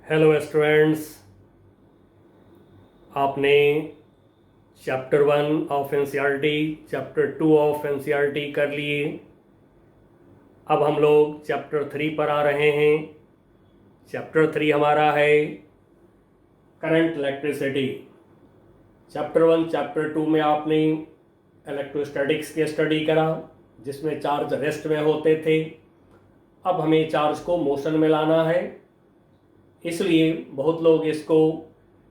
Hello students, आपने chapter 1 of NCERT, chapter 2 of NCERT कर लिए। अब हम लोग चैप्टर 3 पर आ रहे हैं। चैप्टर 3 हमारा है करंट इलेक्ट्रिसिटी। चैप्टर 1 चैप्टर 2 में आपने इलेक्ट्रोस्टैटिक्स के स्टडी करा, जिसमें चार्ज रेस्ट में होते थे। अब हमें चार्ज को मोशन में लाना है, इसलिए बहुत लोग इसको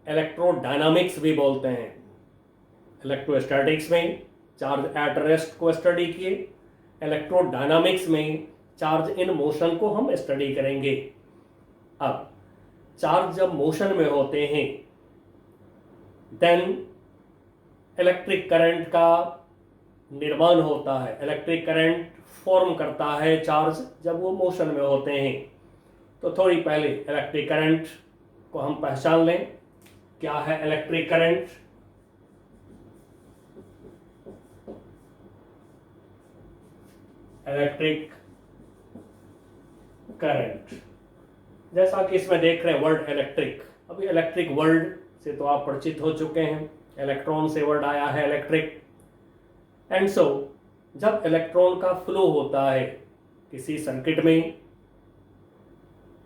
इलेक्ट्रोडायनामिक्स भी बोलते हैं। इलेक्ट्रोस्टैटिक्स में चार्ज एट रेस्ट को स्टडी किए, इलेक्ट्रोडायनामिक्स में चार्ज इन मोशन को हम स्टडी करेंगे। अब चार्ज जब मोशन में होते हैं, देन इलेक्ट्रिक करंट का निर्माण होता है। इलेक्ट्रिक करंट फॉर्म करता है चार्ज जब वो मोशन में होते हैं। तो थोड़ी पहले इलेक्ट्रिक करंट को हम पहचान लें। क्या है इलेक्ट्रिक करंट? इलेक्ट्रिक करंट, जैसा कि इसमें देख रहे हैं वर्ड इलेक्ट्रिक। अभी इलेक्ट्रिक वर्ड से तो आप परिचित हो चुके हैं। इलेक्ट्रॉन से वर्ड आया है इलेक्ट्रिक। एंड सो जब इलेक्ट्रॉन का फ्लो होता है किसी सर्किट में,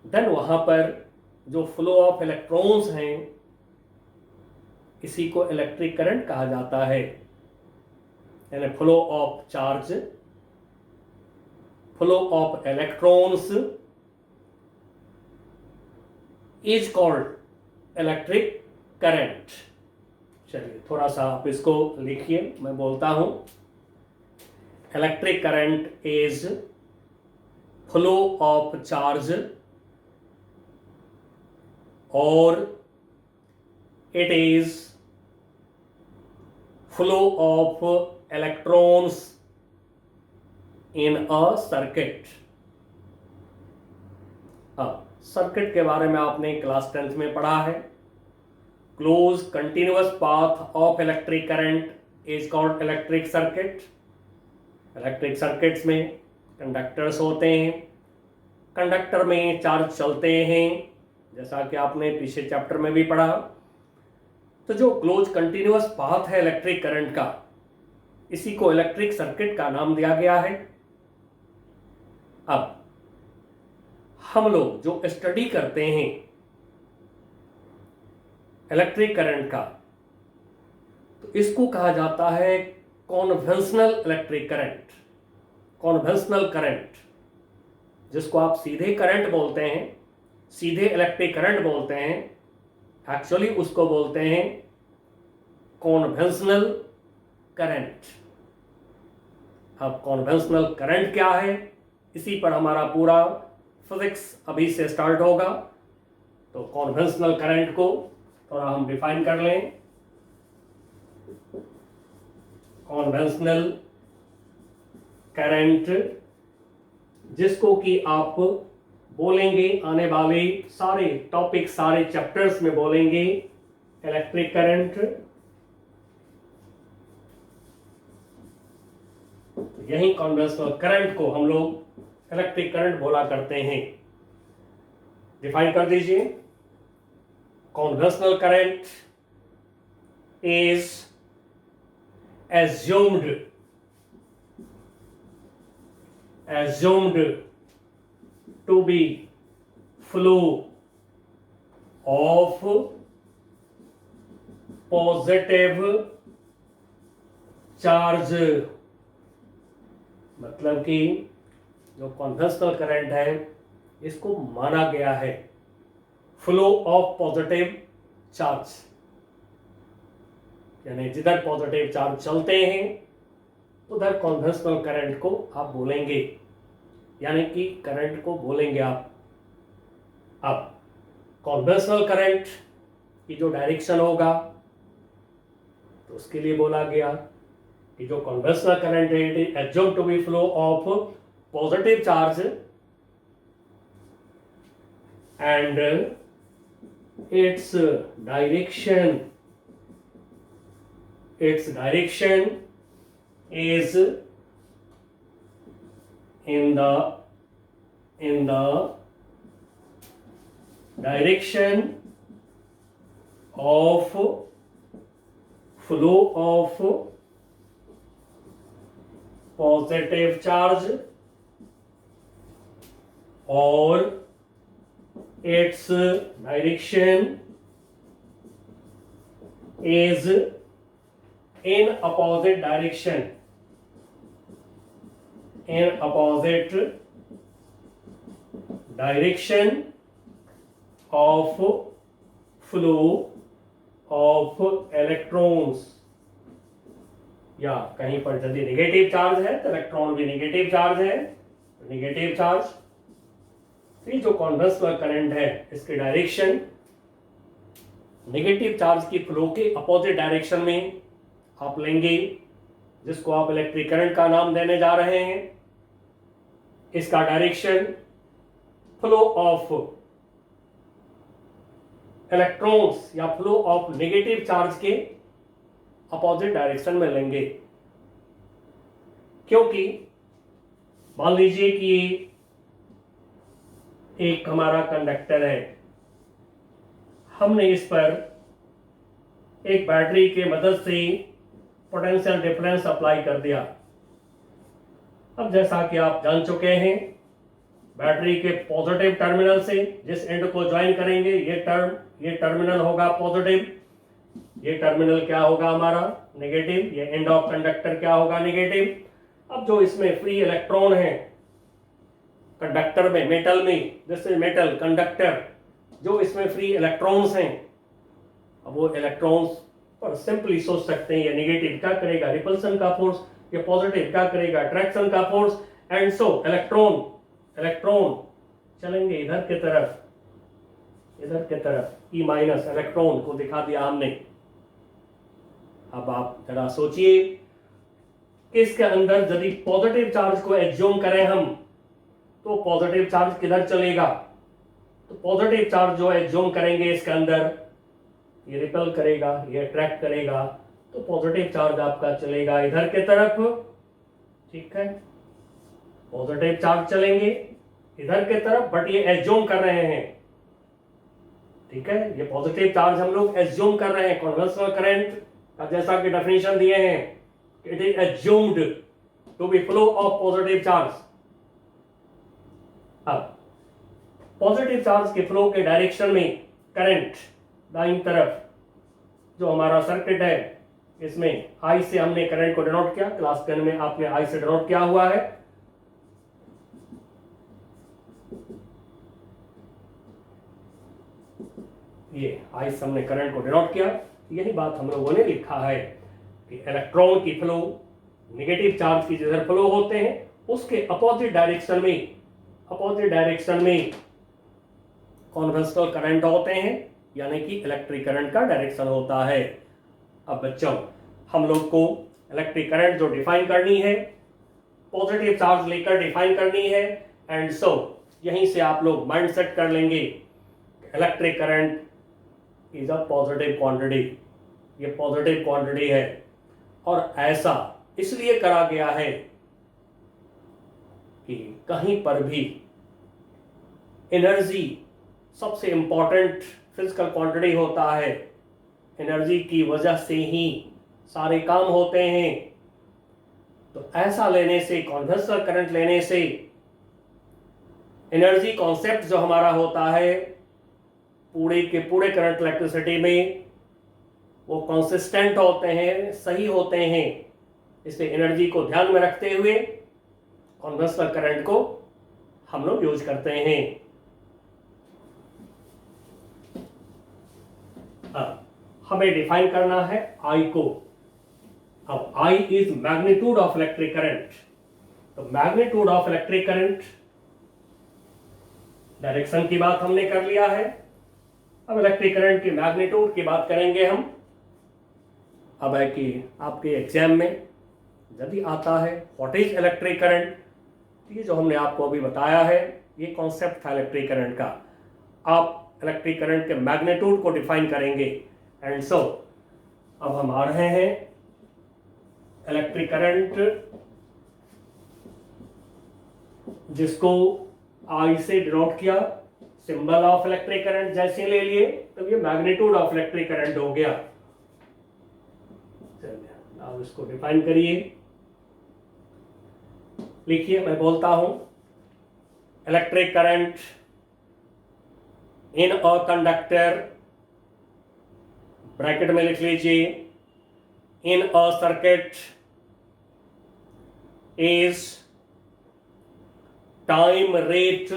देन वहां पर जो फ्लो ऑफ इलेक्ट्रॉन्स हैं, इसी को इलेक्ट्रिक करंट कहा जाता है। यानी flow of charge, flow of electrons is called electric current. चलिए थोड़ा सा आप इसको लिखिए, मैं बोलता हूं। Electric current is flow of charge और it is flow of electrons in a circuit। अब सर्किट के बारे में आपने क्लास 10th में पढ़ा है। Close continuous path of electric current is called electric circuit. Electric circuits में कंडक्टर्स होते हैं, कंडक्टर में चार्ज चलते हैं, जैसा कि आपने पिछले चैप्टर में भी पढ़ा। तो जो क्लोज कंटिन्यूअस पाथ है इलेक्ट्रिक करंट का, इसी को इलेक्ट्रिक सर्किट का नाम दिया गया है। अब हम लोग जो स्टडी करते हैं इलेक्ट्रिक करंट का, तो इसको कहा जाता है conventional electric current. Conventional current, जिसको आप सीधे करंट बोलते हैं, सीधे इलेक्ट्रिक करंट बोलते हैं, एक्चुअली उसको बोलते हैं कॉन्वेंशनल करंट। अब कॉन्वेंशनल करंट क्या है, इसी पर हमारा पूरा फिजिक्स अभी से स्टार्ट होगा। तो कॉन्वेंशनल करंट को थोड़ा हम डिफाइन कर लें। कॉन्वेंशनल करंट, जिसको कि आप बोलेंगे आने वाले सारे टॉपिक, सारे चैप्टर्स में बोलेंगे इलेक्ट्रिक करंट। यही कॉन्वेंशनल करंट को हम लोग इलेक्ट्रिक करंट बोला करते हैं। डिफाइन कर दीजिए। Conventional current is assumed to be flow of positive charge। मतलब कि जो कॉन्वेंशनल करंट है, इसको माना गया है फ्लो ऑफ पॉजिटिव चार्ज। यानी जिधर पॉजिटिव चार्ज चलते हैं उधर कॉन्वेंशनल करंट को आप बोलेंगे, यानी कि करंट को बोलेंगे आप। अब कॉन्वेंशनल करंट की जो डायरेक्शन होगा, तो उसके लिए बोला गया कि जो कॉन्वेंशनल करंट है, it is assumed to be flow of positive charge and its direction is in the direction of flow of positive charge और its direction is in opposite direction, in opposite direction of flow of electrons, या कहीं पर यदि negative charge है तो electron भी negative charge है, negative charge. ये जो कॉन्वेक्स करंट है इसके डायरेक्शन नेगेटिव चार्ज की फ्लो के अपोजिट डायरेक्शन में आप लेंगे, जिसको आप इलेक्ट्रिक करंट का नाम देने जा रहे हैं। इसका डायरेक्शन फ्लो ऑफ इलेक्ट्रॉन्स या फ्लो ऑफ नेगेटिव चार्ज के अपोजिट डायरेक्शन में लेंगे, क्योंकि मान लीजिए कि एक हमारा कंडक्टर है, हमने इस पर एक बैटरी के मदद से पोटेंशियल डिफरेंस अप्लाई कर दिया। अब जैसा कि आप जान चुके हैं, बैटरी के पॉजिटिव टर्मिनल से जिस एंड को ज्वाइन करेंगे ये टर्मिनल होगा पॉजिटिव, ये टर्मिनल क्या होगा हमारा नेगेटिव, ये एंड ऑफ कंडक्टर क्या होगा नेगेटिव। अब जो इसमें फ्री इलेक्ट्रॉन है कंडक्टर में, मेटल में, जैसे मेटल कंडक्टर, जो इसमें फ्री इलेक्ट्रॉन्स हैं, अब वो इलेक्ट्रॉन्स पर सिंपली सोच सकते हैं ये नेगेटिव क्या करेगा रिपल्सन का फोर्स, ये पॉजिटिव क्या करेगा अट्रैक्शन का फोर्स, एंड सो इलेक्ट्रॉन चलेंगे इधर की तरफ, ई माइनस इलेक्ट्रॉन को दिखा दिया हमने। अब आप जरा सोचिए कि इसके अंदर यदि पॉजिटिव चार्ज को एज्यूम करें हम, तो पॉजिटिव चार्ज किधर चलेगा, तो पॉजिटिव चार्ज जो एज्यूम करेंगे इसके अंदर, ये रिपेल करेगा, ये अट्रैक्ट करेगा, तो पॉजिटिव चार्ज आपका चलेगा इधर की तरफ, ठीक है। पॉजिटिव चार्ज चलेंगे इधर की तरफ, बट ये एज्यूम कर रहे हैं, ठीक है। ये पॉजिटिव चार्ज हम लोग एज्यूम कर रहे हैं। कन्वेंशनल करंट का जैसा कि डेफिनेशन दिए हैं, it is assumed to be flow of positive charge. अब पॉजिटिव चार्ज के फ्लो के डायरेक्शन में करंट दाईं तरफ जो हमारा सर्किट है, इसमें आई से हमने करंट को डिनोट किया, क्लास 10 में आपने आई से डिनोट किया हुआ है। ये आई से हमने करंट को डिनोट किया। यही बात हम लोगों ने लिखा है कि इलेक्ट्रॉन की फ्लो नेगेटिव चार्ज की जिधर फ्लो होते हैं उसके अपोजिट डायरेक्शन में कॉन्वेंशनल करंट होते हैं, यानी कि इलेक्ट्रिक करंट का डायरेक्शन होता है। अब बच्चों, हम लोग को इलेक्ट्रिक करंट जो डिफाइन करनी है, पॉजिटिव चार्ज लेकर डिफाइन करनी है, एंड सो यहीं से आप लोग माइंड सेट कर लेंगे electric current is a positive quantity, ये पॉजिटिव क्वांटिटी है। और ऐसा इसलिए करा गया है कि कहीं पर भी एनर्जी सबसे इंपॉर्टेंट फिजिकल क्वांटिटी होता है, एनर्जी की वजह से ही सारे काम होते हैं। तो ऐसा लेने से, कन्वेंशनल करंट लेने से, एनर्जी कॉन्सेप्ट जो हमारा होता है पूरे के पूरे करंट इलेक्ट्रिसिटी में, वो कंसिस्टेंट होते हैं, सही होते हैं। इसलिए एनर्जी को ध्यान में रखते हुए कन्वेंशनल करंट को हम लोग यूज करते हैं। अब हमें डिफाइन करना है आई को। अब I is magnitude of electric current. तो magnitude of electric current, direction की बात हमने कर लिया है। अब इलेक्ट्रिक करंट की मैग्नीट्यूड की बात करेंगे हम। अब है कि आपके एग्जाम में यदि आता है व्हाट इज इलेक्ट्रिक करंट, ये जो हमने आपको अभी बताया है ये कॉन्सेप्ट था इलेक्ट्रिक करंट का। आप इलेक्ट्रिक करंट के मैग्नीट्यूड को डिफाइन करेंगे। एंड सो अब हम आ रहे हैं इलेक्ट्रिक करंट, जिसको आई से डिनोट किया, सिंबल ऑफ इलेक्ट्रिक करंट जैसे ले लिए तो ये मैग्नीट्यूड ऑफ इलेक्ट्रिक करंट हो गया। चलिए अब इसको डिफाइन करिए, लिखिए, मैं बोलता हूं। Electric current in a conductor, bracket में लिख लीजिए, in a circuit is time rate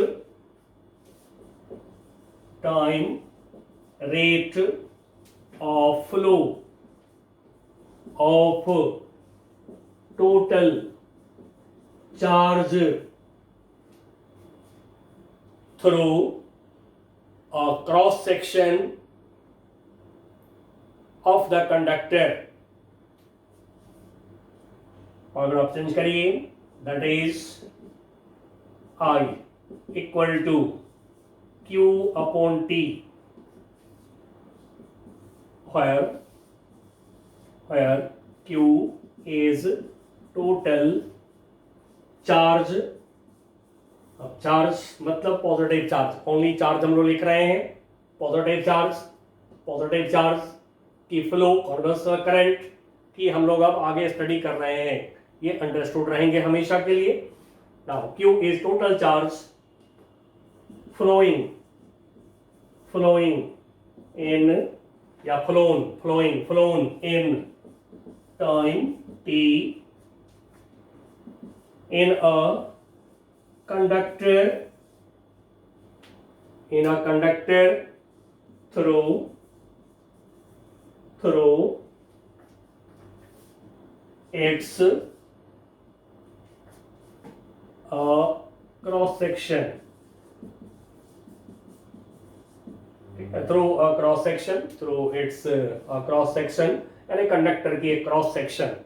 of flow of total charge through a cross section of the conductor। Paragraph change करिए, that is I equal to Q upon T, where Q is total charge। अब charge मतलब positive charge, only charge हम लोग लिख रहे हैं, positive charge की flow converse current की हम लोग अब आगे स्टडी कर रहे हैं, ये अंडरस्टूड रहेंगे हमेशा के लिए। Now Q is total charge flowing in या flown in time t in a conductor through its cross section, through its cross section, यानी कंडक्टर की एक क्रॉस सेक्शन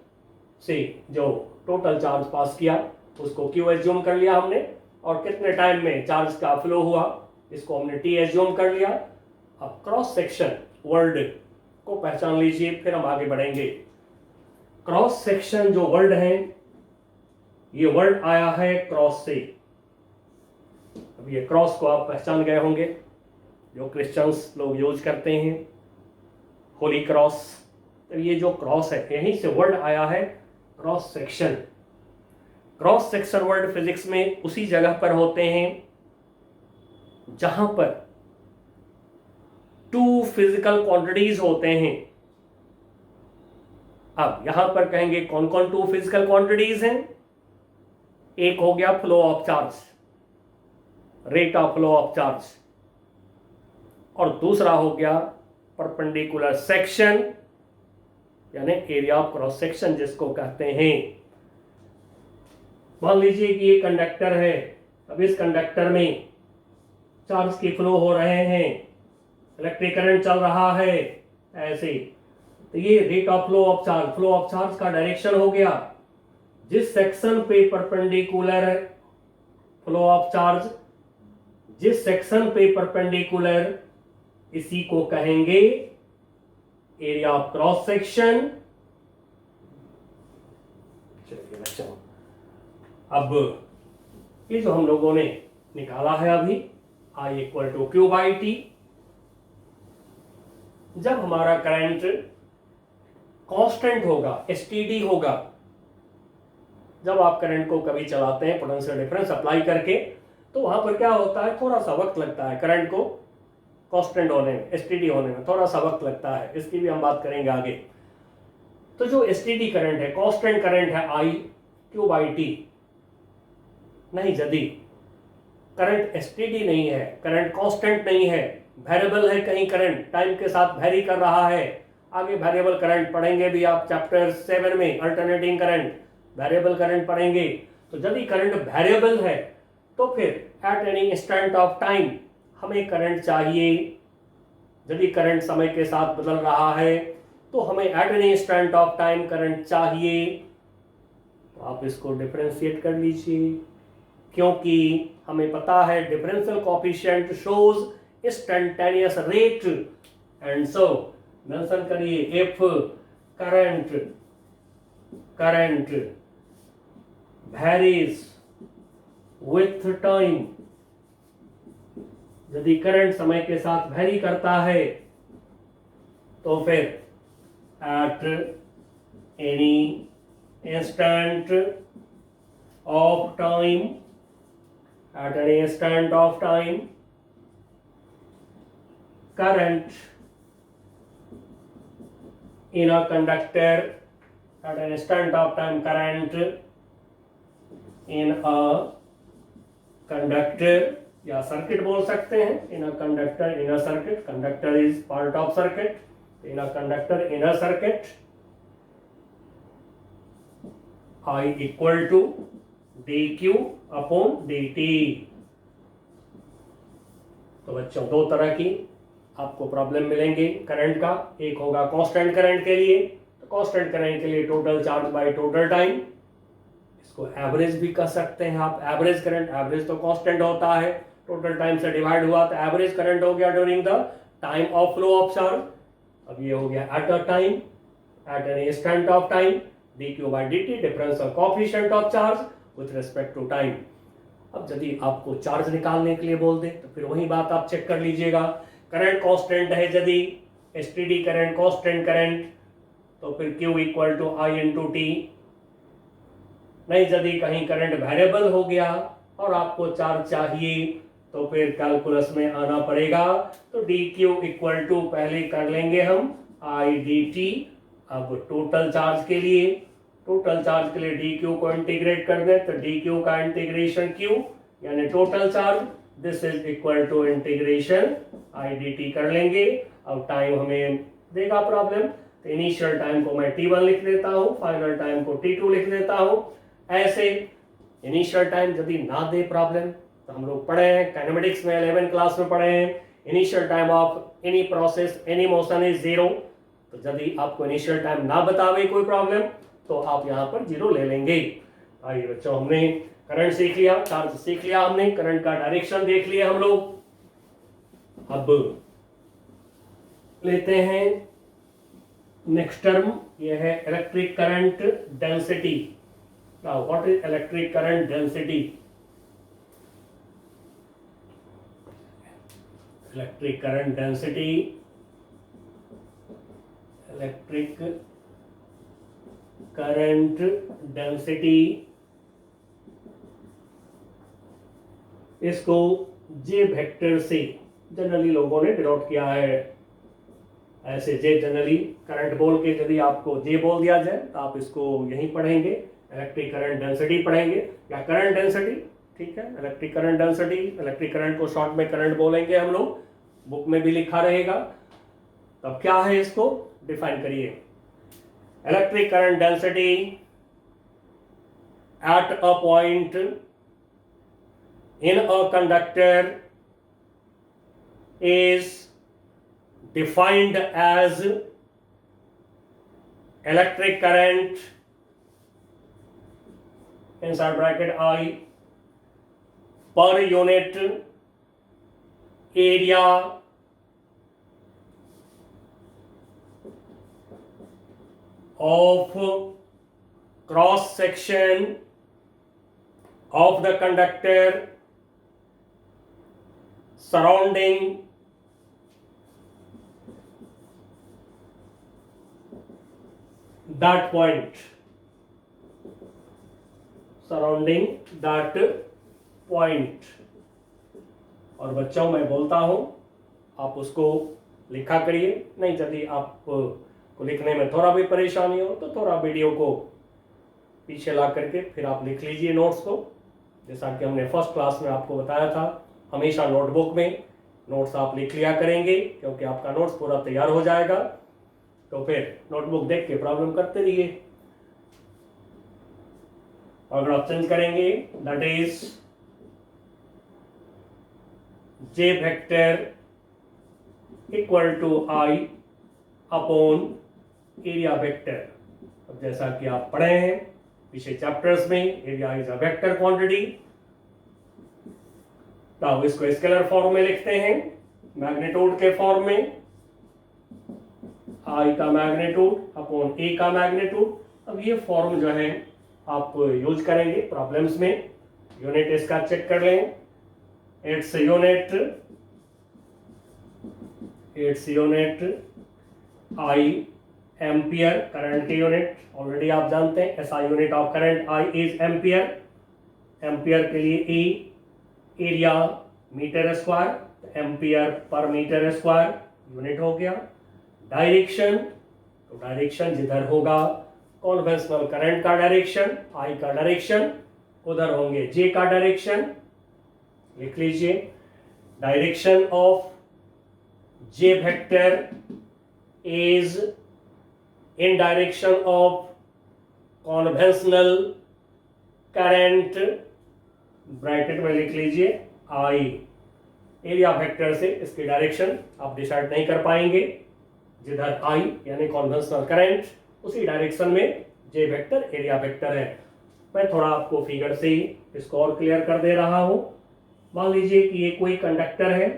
से जो टोटल चार्ज पास किया उसको Q एज्यूम कर लिया हमने, और कितने टाइम में चार्ज का फ्लो हुआ इसको हमने T एज्यूम कर लिया। अब क्रॉस सेक्शन वर्ड को पहचान लीजिए, फिर हम आगे बढ़ेंगे। क्रॉस सेक्शन जो वर्ड है, ये वर्ड आया है क्रॉस से। अब ये क्रॉस को आप पहचान गए होंगे, जो क्रिश्चियंस लोग यूज करते हैं, होली क्रॉस। तो ये जो क्रॉस है, यहीं से वर्ड आया है cross section. Cross section word physics में उसी जगह पर होते हैं जहां पर टू फिजिकल क्वांटिटीज होते हैं। अब यहां पर कहेंगे कौन कौन टू फिजिकल क्वांटिटीज हैं। एक हो गया flow of charge, rate of flow of charge, और दूसरा हो गया परपेंडिकुलर सेक्शन, यानी एरिया ऑफ क्रॉस सेक्शन जिसको कहते हैं। मान लीजिए कि ये कंडक्टर है, अब इस कंडक्टर में चार्ज की फ्लो हो रहे हैं, इलेक्ट्रिक करंट चल रहा है ऐसे, तो ये rate of flow of charge का डायरेक्शन हो गया। जिस सेक्शन पे परपेंडिकुलर फ्लो ऑफ चार्ज, जिस सेक्शन पे परपेंडिकुलर, इसी को कहेंगे एरिया ऑफ क्रॉस सेक्शन। चलिए बच्चों, अब ये जो हम लोगों ने निकाला है अभी, I equal to Q by T, जब हमारा करंट कांस्टेंट होगा, एसटीडी होगा, जब आप करंट को कभी चलाते हैं पोटेंशियल डिफरेंस अप्लाई करके, तो वहां पर क्या होता है, थोड़ा सा वक्त लगता है करंट को कांस्टेंट होने में, एसटीडी होने में थोड़ा सा वक्त लगता है, इसकी भी हम बात करेंगे आगे। तो जो एसटीडी करंट है, कांस्टेंट करंट है I Q बाई T। नहीं, यदि करंट एसटीडी नहीं है, करंट कांस्टेंट नहीं है, वेरिएबल है, कहीं करंट टाइम के साथ वेरी कर रहा है, आगे वेरिएबल करंट पढ़ेंगे भी आप चैप्टर 7 में, अल्टरनेटिंग करंट, वेरिएबल करंट पढ़ेंगे। तो यदि करंट वेरिएबल है तो फिर at any instant of time हमें करंट चाहिए। यदि करंट समय के साथ बदल रहा है तो हमें eight any instant of time current चाहिए। तो आप इसको डिफरेंशिएट कर लीजिए, क्योंकि हमें पता है differential coefficient shows instantaneous rate, and so mention करिए if current varies with time यदि करंट समय के साथ वैरी करता है तो फिर at any instant of time, at any instant of time current in a conductor, at an instant of time current in a conductor या सर्किट बोल सकते हैं, in a conductor, in a circuit, conductor is part of circuit, in a conductor, in a circuit, I equal to dq upon dt। तो बच्चों दो तरह की आपको प्रॉब्लम मिलेंगे करंट का। एक होगा कांस्टेंट करंट के लिए, तो कांस्टेंट करंट के लिए total charge by total time, इसको एवरेज भी कह सकते हैं आप। एवरेज करंट, एवरेज तो कांस्टेंट होता है, टोटल टाइम से डिवाइड हुआ तो एवरेज करंट हो गया during the time of flow of charge. अब ये हो गया at a time, at an instant of time, dq by dt, difference of coefficient of charge with respect to time. अब यदि आपको चार्ज निकालने के लिए बोल दे तो फिर वही बात आप चेक कर लीजिएगा। करंट कांस्टेंट है, यदि एसटीडी करंट कांस्टेंट करंट, तो फिर Q equal to I into T. नहीं, यदि कहीं करंट वेरिएबल हो गया और आपको चार्ज चाहिए तो फिर कैलकुलस में आना पड़ेगा। तो dq इक्वल टू पहले कर लेंगे हम आई डी टी। अब टोटल चार्ज के लिए, टोटल चार्ज के लिए dq को इंटीग्रेट कर दें तो dq का इंटीग्रेशन q यानी total charge, this is equal to integration I D T कर लेंगे। अब टाइम हमें देगा प्रॉब्लम, तो इनिशियल टाइम को मैं t1 लिख देता हूं, फाइनल टाइम को t2 लिख देता हूं। ऐसे इनिशियल टाइम यदि ना दे प्रॉब्लम, तो हम लोग पढ़े हैं काइनेमेटिक्स में 11 क्लास में पढ़े हैं, initial time of any process any motion is zero. तो यदि आपको इनिशियल टाइम ना बतावे कोई प्रॉब्लम तो आप यहाँ पर जीरो ले लेंगे। आइए बच्चों, हमने करंट सीख लिया, चार्ज सीख लिया, हमने करंट का डायरेक्शन देख लिया हम लोग। अब लेते हैं नेक्स्ट टर्म, यह है electric current density. Now what is electric current density? Electric current density, electric current density, इसको जे वेक्टर से जनरली लोगों ने डिनोट किया है। ऐसे जे जनरली करंट बोल के यदि आपको जे बोल दिया जाए तो आप इसको यहीं पढ़ेंगे, इलेक्ट्रिक करंट डेंसिटी पढ़ेंगे या करंट डेंसिटी, ठीक है। Electric current density, electric current को शॉर्ट में करंट बोलेंगे हम लोग, बुक में भी लिखा रहेगा। तब क्या है, इसको डिफाइन करिए। Electric current density at a point in a conductor is defined as electric current inside bracket I per unit area of cross section of the conductor surrounding that point, surrounding that point। और बच्चों मैं बोलता हूं, आप उसको लिखा करिए। नहीं, यदि आप को लिखने में थोड़ा भी परेशानी हो तो थोड़ा वीडियो को पीछे ला करके फिर आप लिख लीजिए नोट्स को। जैसा कि हमने फर्स्ट क्लास में आपको बताया था, हमेशा नोटबुक में नोट्स आप लिख लिया करेंगे, क्योंकि आपका नोट्स पूरा तैयार हो जाएगा। तो फिर नोटबुक देख के प्रॉब्लम करते रहिए। अगर आप चेंज करेंगे, that is J vector equal to I upon area vector. अब जैसा कि आप पढ़े हैं पिछले चैप्टर्स में, area is a vector quantity. तो इसको स्केलर फॉर्म में लिखते हैं, मैग्नीट्यूड के फॉर्म में, आई का मैग्नीट्यूड अपॉन ए का मैग्नीट्यूड। अब ये फॉर्म जो है आप यूज करेंगे प्रॉब्लम्स में। यूनिट इसका चेक कर लें, इट्स यूनिट इट्स यूनिट आई एम्पियर, करंट की यूनिट ऑलरेडी आप जानते हैं, SI unit of current I is ampere, ampere के लिए ई, area metre square, ampere per metre square unit हो गया। डायरेक्शन, तो डायरेक्शन जिधर होगा कॉन्वेंशनल करंट का डायरेक्शन, आई का डायरेक्शन, उधर होंगे जे का डायरेक्शन, लिख लीजिए। Direction of J vector is in direction of conventional current, bracket में लिख लीजिए आई। एरिया वेक्टर से इसकी डायरेक्शन आप डिसाइड नहीं कर पाएंगे, जिधर आई यानी कॉन्वेंशनल करंट, उसी डायरेक्शन में जे वेक्टर एरिया वेक्टर है। मैं थोड़ा आपको फिगर से ही इसको और क्लियर कर दे रहा हूं। मान लीजिए कि ये कोई कंडक्टर है,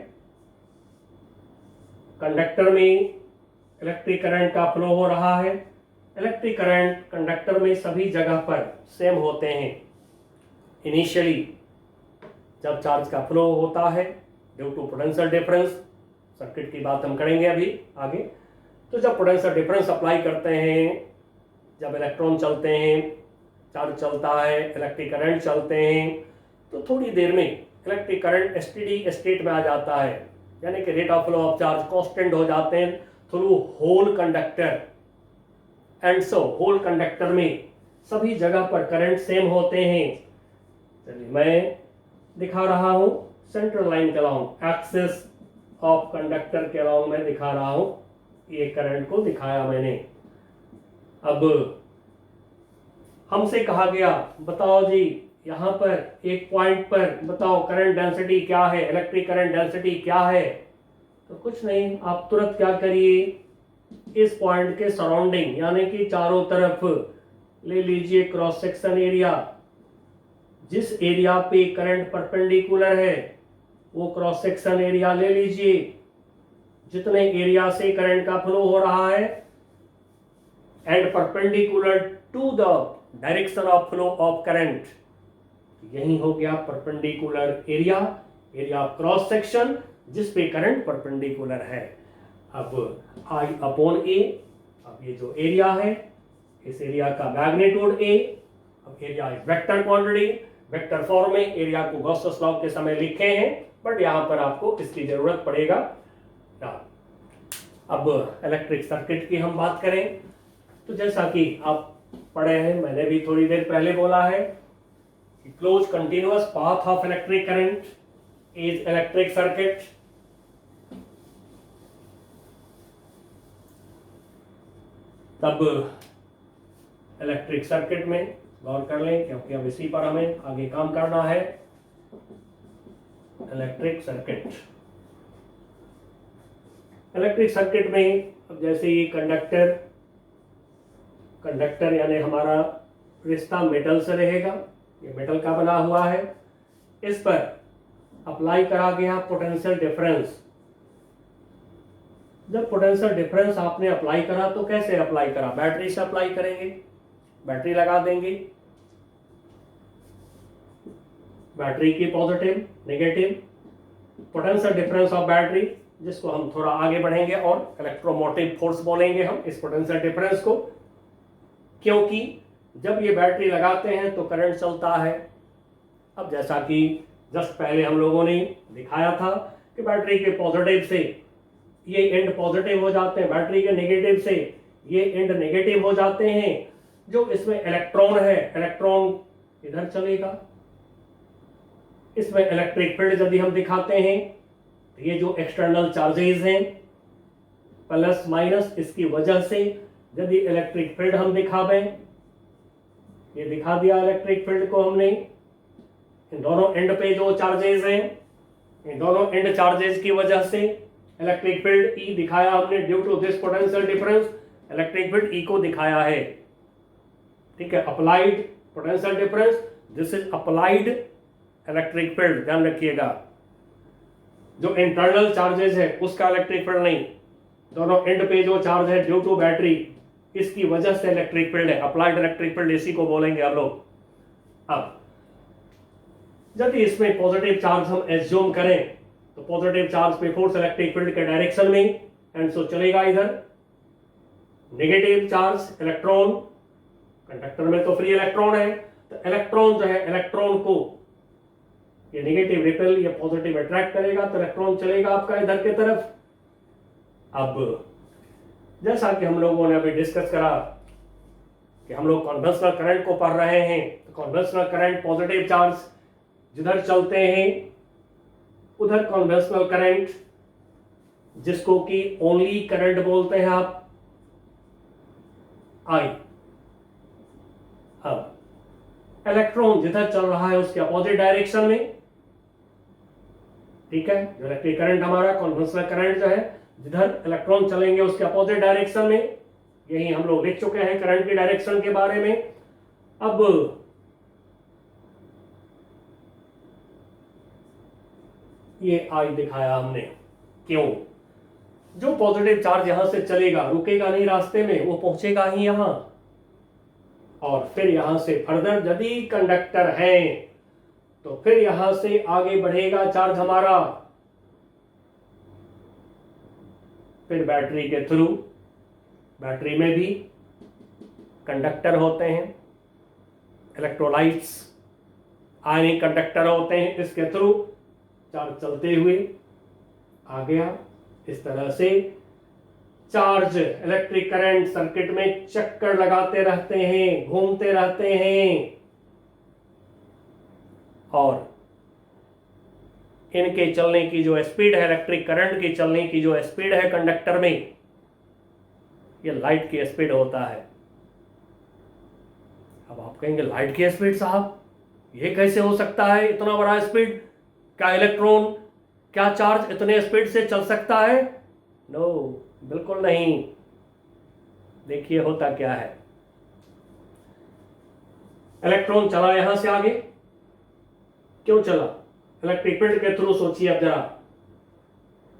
कंडक्टर में इलेक्ट्रिक करंट का फ्लो हो रहा है। इलेक्ट्रिक करंट कंडक्टर में सभी जगह पर सेम होते हैं। इनिशियली जब चार्ज का फ्लो होता है due to potential difference, circuit की बात हम करेंगे अभी आगे, तो जब पोटेंशियल डिफरेंस अप्लाई करते हैं, जब इलेक्ट्रॉन चलते हैं, चार्ज चलता है, इलेक्ट्रिक करंट चलते हैं, तो थोड़ी देर में इलेक्ट्रिक करंट स्टेडी स्टेट में आ जाता है, यानी कि rate of flow of charge constant हो जाते हैं through whole conductor. And so whole conductor में सभी जगह पर करंट सेम होते हैं। चलिए मैं दिखा रहा हूं सेंट्रल लाइन के अलाउंग, एक्सिस ऑफ कंडक्टर के अलाउंग मैं दिखा रहा हूं, ये करंट को दिखाया मैंने। अब हमसे कहा गया बताओ जी यहां पर एक पॉइंट पर बताओ करंट डेंसिटी क्या है, इलेक्ट्रिक करंट डेंसिटी क्या है। तो कुछ नहीं, आप तुरंत क्या करिए, इस पॉइंट के सराउंडिंग यानी कि चारों तरफ ले लीजिए क्रॉस सेक्शन एरिया। जिस एरिया पे करंट परपेंडिकुलर है वो क्रॉस सेक्शन एरिया ले लीजिए। जितने एरिया से करंट का फ्लो हो रहा है and perpendicular to the direction of flow of current, यही हो गया perpendicular area, area of cross section जिस पे करंट परपेंडिकुलर है। अब आई अपॉन ए, अब ये जो एरिया है इस एरिया का मैग्नीट्यूड ए। अब area is vector quantity, vector form में एरिया को गॉस लॉ के समय लिखे हैं, बट यहां पर आपको इसकी जरूरत पड़ेगा ना। अब इलेक्ट्रिक सर्किट की हम बात करें तो जैसा कि आप पढ़े हैं, मैंने भी थोड़ी देर पहले बोला है कि close continuous path of electric current is electric circuit. तब इलेक्ट्रिक सर्किट में गौर कर लें क्योंकि अब इसी पर हमें आगे काम करना है। इलेक्ट्रिक सर्किट, इलेक्ट्रिक सर्किट में अब जैसे ये कंडक्टर यानी हमारा रिश्ता मेटल से रहेगा, ये मेटल का बना हुआ है, इस पर अप्लाई करा गया पोटेंशियल डिफरेंस। जब पोटेंशियल डिफरेंस आपने अप्लाई करा तो कैसे अप्लाई करा, बैटरी से अप्लाई करेंगे, बैटरी लगा देंगे, बैटरी की positive negative, potential difference of battery जिसको हम थोड़ा आगे बढ़ेंगे और इलेक्ट्रोमोटिव फोर्स बोलेंगे हम इस पोटेंशियल डिफरेंस को, क्योंकि जब ये बैटरी लगाते हैं तो करंट चलता है। अब जैसा कि जस्ट पहले हम लोगों ने दिखाया था कि बैटरी के पॉजिटिव से ये एंड पॉजिटिव हो जाते हैं, बैटरी के नेगेटिव से ये एंड नेगेटिव हो जाते हैं। जो इसमें इलेक्ट्रॉन है, इलेक्ट्रॉन इधर चलेगा। इसमें इलेक्ट्रिक फील्ड यदि हम दिखाते हैं तो ये जो एक्सटर्नल चार्जेस हैं प्लस माइनस, इसकी वजह से यदि इलेक्ट्रिक फील्ड हम दिखावें, ये दिखा दिया इलेक्ट्रिक फील्ड को हमने, इन दोनों एंड पे जो चार्जेस हैं, इन दोनों एंड चार्जेस की वजह से इलेक्ट्रिक फील्ड ई दिखाया हमने due to this potential difference, electric field E को दिखाया है। ठीक है, applied potential difference, this is applied electric field, ध्यान रखिएगा। जो इंटरनल चार्जेस है उसका इलेक्ट्रिक फील्ड नहीं, दोनों एंड पे जो चार्ज है ड्यू टू बैटरी, इसकी वजह से इलेक्ट्रिक फील्ड है, अप्लाइड इलेक्ट्रिक फील्ड इसी को बोलेंगे हम लोग। अब यदि इसमें पॉजिटिव चार्ज हम एज्यूम करें तो पॉजिटिव चार्ज पे फोर्स इलेक्ट्रिक फील्ड के डायरेक्शन में, एंड सो चलेगा इधर। नेगेटिव चार्ज इलेक्ट्रॉन, कंडक्टर में तो फ्री इलेक्ट्रॉन है, तो इलेक्ट्रॉन जो है, इलेक्ट्रॉन को ये नेगेटिव रिपेल या पॉजिटिव अट्रैक्ट करेगा, तो इलेक्ट्रॉन चलेगा आपका इधर की तरफ। अब जैसा कि हम लोगों ने अभी डिस्कस करा कि हम लोग कन्वेंशनल करंट को पढ़ रहे हैं, तो कन्वेंशनल करंट पॉजिटिव चार्ज जिधर चलते हैं उधर कन्वेंशनल करंट, जिसको कि ओनली करंट बोलते हैं आप, आई। अब इलेक्ट्रॉन जिधर चल रहा है उसके अपोजिट डायरेक्शन में, ठीक है, जो इलेक्ट्रिक करंट हमारा कन्वेंशनल करंट जो है, जिधर इलेक्ट्रॉन चलेंगे उसके अपोजिट डायरेक्शन में, यही हम लोग लिख चुके हैं करंट की डायरेक्शन के बारे में। अब ये आई दिखाया हमने, क्यों? जो पॉजिटिव चार्ज यहां से चलेगा रुकेगा नहीं रास्ते में, वो पहुंचेगा ही यहां, और फिर यहां से फर्दर यदि कंडक्टर है तो फिर यहां से आगे बढ़ेगा चार्ज हमारा, फिर बैटरी के थ्रू, बैटरी में भी कंडक्टर होते हैं, इलेक्ट्रोलाइट्स आयनिक कंडक्टर होते हैं, इसके थ्रू चार्ज चलते हुए आ गया। इस तरह से चार्ज इलेक्ट्रिक करंट सर्किट में चक्कर लगाते रहते हैं, घूमते रहते हैं, और इनके चलने की जो स्पीड है, इलेक्ट्रिक करंट की चलने की जो स्पीड है कंडक्टर में, ये लाइट की स्पीड होता है। अब आप कहेंगे लाइट की स्पीड साहब, ये कैसे हो सकता है, इतना बड़ा स्पीड? क्या इलेक्ट्रॉन, क्या चार्ज इतने स्पीड से चल सकता है? नो, बिल्कुल नहीं। देखिए होता क्या है, इलेक्ट्रॉन चला यहां से आगे, क्यों चला? इलेक्ट्रिक फील्ड के थ्रू। सोचिए अब जरा,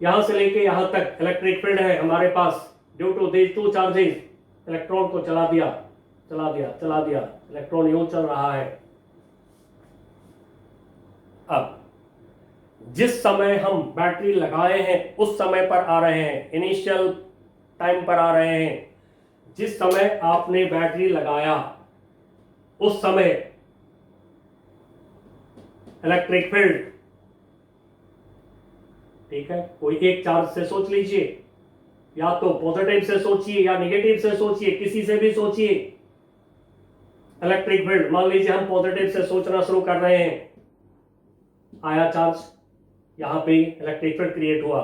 यहां से लेके यहां तक इलेक्ट्रिक फील्ड है हमारे पास, due to these two charges, electron को चला दिया, चला दिया, चला दिया, इलेक्ट्रॉन यूं चल रहा है। अब जिस समय हम बैटरी लगाए हैं उस समय पर आ रहे हैं, इनिशियल टाइम पर आ रहे हैं। जिस समय आपने बैटरी लगाया उस समय इलेक्ट्रिक फील्ड, ठीक है, कोई एक चार्ज से सोच लीजिए, या तो पॉजिटिव से सोचिए या नेगेटिव से सोचिए, किसी से भी सोचिए। इलेक्ट्रिक फील्ड, मान लीजिए हम पॉजिटिव से सोचना शुरू कर रहे हैं, आया चार्ज, यहां पे इलेक्ट्रिक फील्ड क्रिएट हुआ।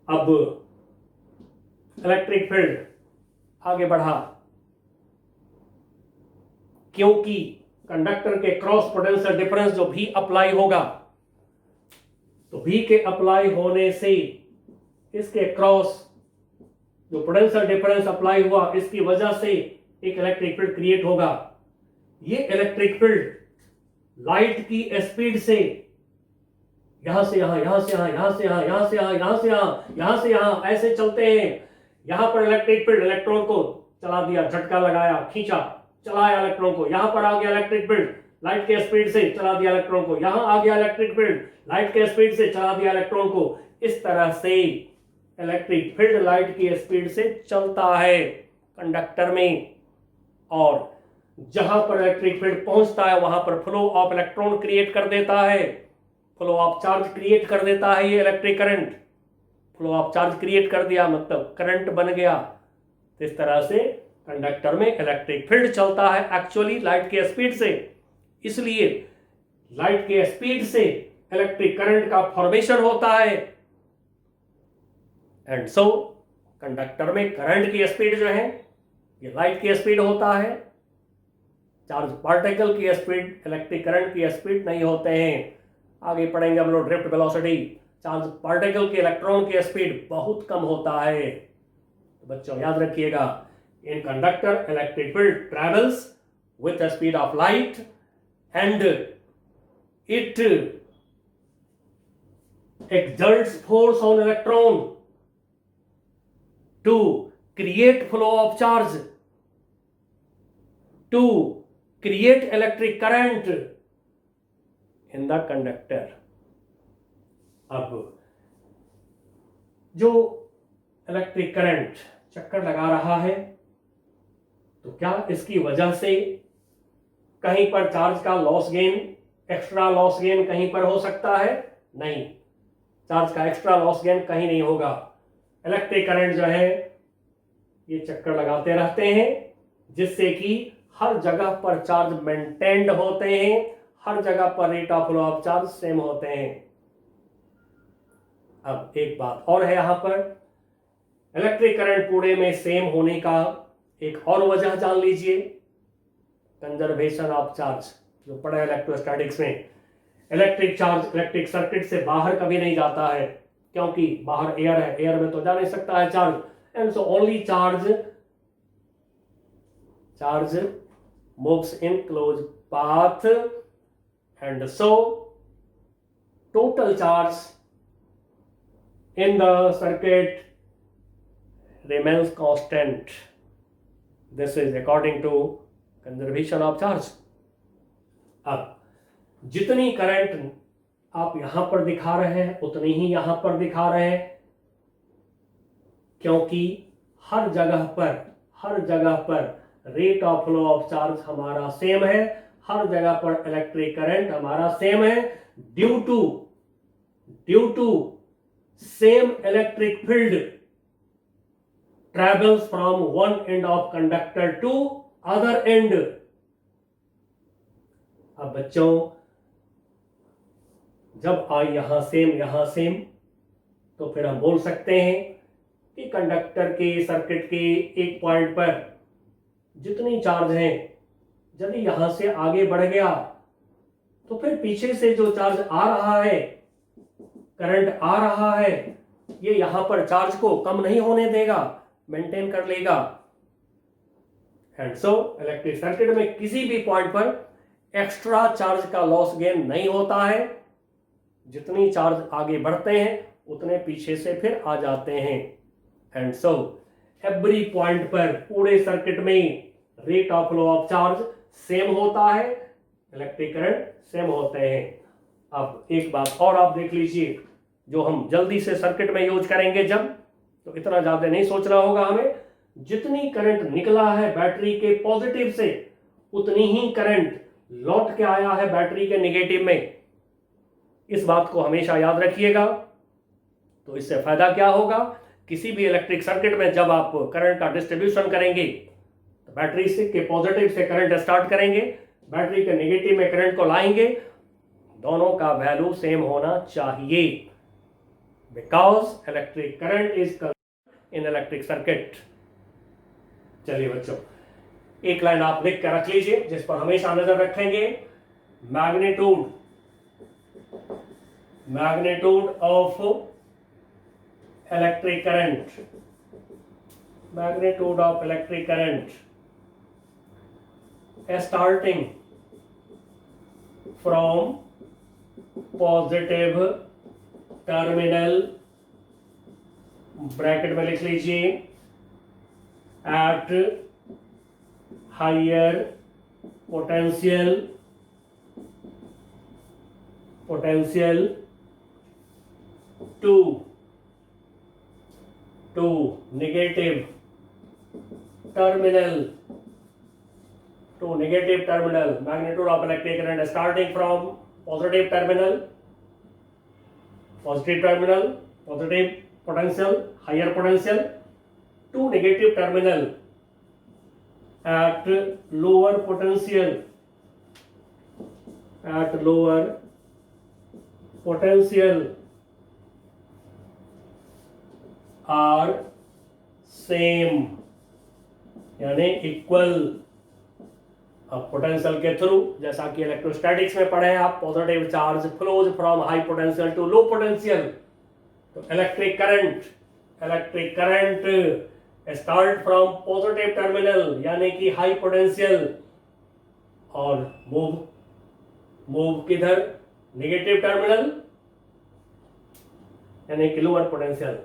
अब इलेक्ट्रिक फील्ड आगे बढ़ा, क्योंकि कंडक्टर के क्रॉस पोटेंशियल डिफरेंस जो भी अप्लाई होगा, तो भी के अप्लाई होने से इसके क्रॉस जो पोटेंशियल डिफरेंस अप्लाई हुआ, इसकी वजह से एक इलेक्ट्रिक फील्ड क्रिएट होगा। ये इलेक्ट्रिक फील्ड लाइट की स्पीड से यहां से यहां, यहां से यहां, यहां से यहां, यहां से यहां, यहां से यहां, यहां से यहां ऐसे चलते हैं। यहां पर इलेक्ट्रिक फील्ड इलेक्ट्रॉन को चला दिया, झटका लगाया, खींचा, चलाया इलेक्ट्रॉन को, यहां पर आ गया इलेक्ट्रिक फील्ड, लाइट के स्पीड से चला दिया इलेक्ट्रॉन को, यहां आ गया इलेक्ट्रिक फील्ड, लाइट के स्पीड से चला दिया इलेक्ट्रॉन को। इस तरह से इलेक्ट्रिक फील्ड लाइट की स्पीड से चलता है कंडक्टर में, और जहां पर इलेक्ट्रिक फील्ड पहुंचता है वहां पर फ्लो ऑफ इलेक्ट्रॉन क्रिएट कर देता है, फ्लो ऑफ चार्ज क्रिएट कर देता है। ये electric current flow of charge create कर दिया, मतलब करंट बन गया। इस तरह से कंडक्टर में इलेक्ट्रिक फील्ड चलता है एक्चुअली लाइट के स्पीड से। इसलिए लाइट के स्पीड से इलेक्ट्रिक करंट का फॉर्मेशन होता है, एंड सो कंडक्टर में करंट की स्पीड जो है ये लाइट की स्पीड होता है। चार्ज पार्टिकल की स्पीड इलेक्ट्रिक करंट की स्पीड नहीं होते हैं। आगे पढ़ेंगे हम लोग ड्रिफ्ट वेलोसिटी, चार्ज पार्टिकल के इलेक्ट्रॉन की स्पीड बहुत कम होता है। तो बच्चों याद रखिएगा, in conductor electric field travels with the speed of light and it exerts force on electron to create flow of charge, to create electric current in the conductor. अब जो इलेक्ट्रिक करंट चक्कर लगा रहा है, तो क्या इसकी वजह से कहीं पर चार्ज का loss gain, extra loss gain कहीं पर हो सकता है? नहीं, चार्ज का एक्स्ट्रा लॉस गेन कहीं नहीं होगा। इलेक्ट्रिक करंट जो है ये चक्कर लगाते रहते हैं, जिससे कि हर जगह पर चार्ज मेंटेन्ड होते हैं, हर जगह पर rate of flow of charge same होते हैं। अब एक बात और है, यहां पर इलेक्ट्रिक करंट पूरे में सेम होने का एक और वजह जान लीजिए, कंजर्वेशन ऑफ चार्ज। जो पढ़ा इलेक्ट्रोस्टैटिक्स में, इलेक्ट्रिक चार्ज इलेक्ट्रिक सर्किट से बाहर कभी नहीं जाता है, क्योंकि बाहर एयर है, एयर में तो जा नहीं सकता है charge, and so only charge moves in closed path, and so total charge in the circuit remains constant. This is according to conservation of charge. अब जितनी करंट आप यहां पर दिखा रहे हैं उतनी ही यहां पर दिखा रहे हैं, क्योंकि हर जगह पर rate of flow of charge हमारा सेम है, हर जगह पर इलेक्ट्रिक करंट हमारा सेम है, due to same electric field travels from one end of conductor to other end. अब बच्चों, जब यहां सेम, तो फिर हम बोल सकते हैं कि कंडक्टर के सर्किट के एक पॉइंट पर जितनी चार्ज है, यदि यहां से आगे बढ़ गया तो फिर पीछे से जो चार्ज आ रहा है, करंट आ रहा है, ये यहां पर चार्ज को कम नहीं होने देगा, मेंटेन कर लेगा। एंड सो इलेक्ट्रिक सर्किट में किसी भी पॉइंट पर एक्स्ट्रा चार्ज का लॉस गेन नहीं होता है, जितनी चार्ज आगे बढ़ते हैं उतने पीछे से फिर आ जाते हैं। एंड सो एवरी पॉइंट पर पूरे सर्किट में rate of flow of charge same होता है, इलेक्ट्रिक करंट सेम होते हैं। अब एक बात और आप देख लीजिए, जो हम जल्दी से सर्किट में यूज करेंगे जब, तो इतना ज्यादा नहीं सोचना होगा हमें। जितनी करंट निकला है बैटरी के पॉजिटिव से, उतनी ही करंट लौट के आया है बैटरी के नेगेटिव में। इस बात को हमेशा याद रखिएगा। तो इससे फायदा क्या होगा, किसी भी इलेक्ट्रिक सर्किट में जब आप करंट का डिस्ट्रीब्यूशन करेंगे, तो बैटरी से के पॉजिटिव से करंट स्टार्ट करेंगे, बैटरी के नेगेटिव में करंट को लाएंगे, दोनों का वैल्यू सेम होना चाहिए, because electric current is in electric circuit. चलिए बच्चों, एक लाइन आप लिख कर रख लीजिए जिस पर हमेशा नजर रखेंगे। Magnitude of electric current, magnitude of electric current starting from positive terminal, bracket में लिख लीजिए, at higher potential to negative terminal, magnitude of electric current starting from positive potential, higher potential, to negative terminal at lower potential, are same, यानी equal. अब potential के through, जैसा कि electrostatics में पढ़े हैं आप, positive charge flows from high potential to low potential. तो electric current start from positive terminal यानी कि हाई पोटेंशियल, और मूव किधर, नेगेटिव टर्मिनल यानी कि लोअर पोटेंशियल।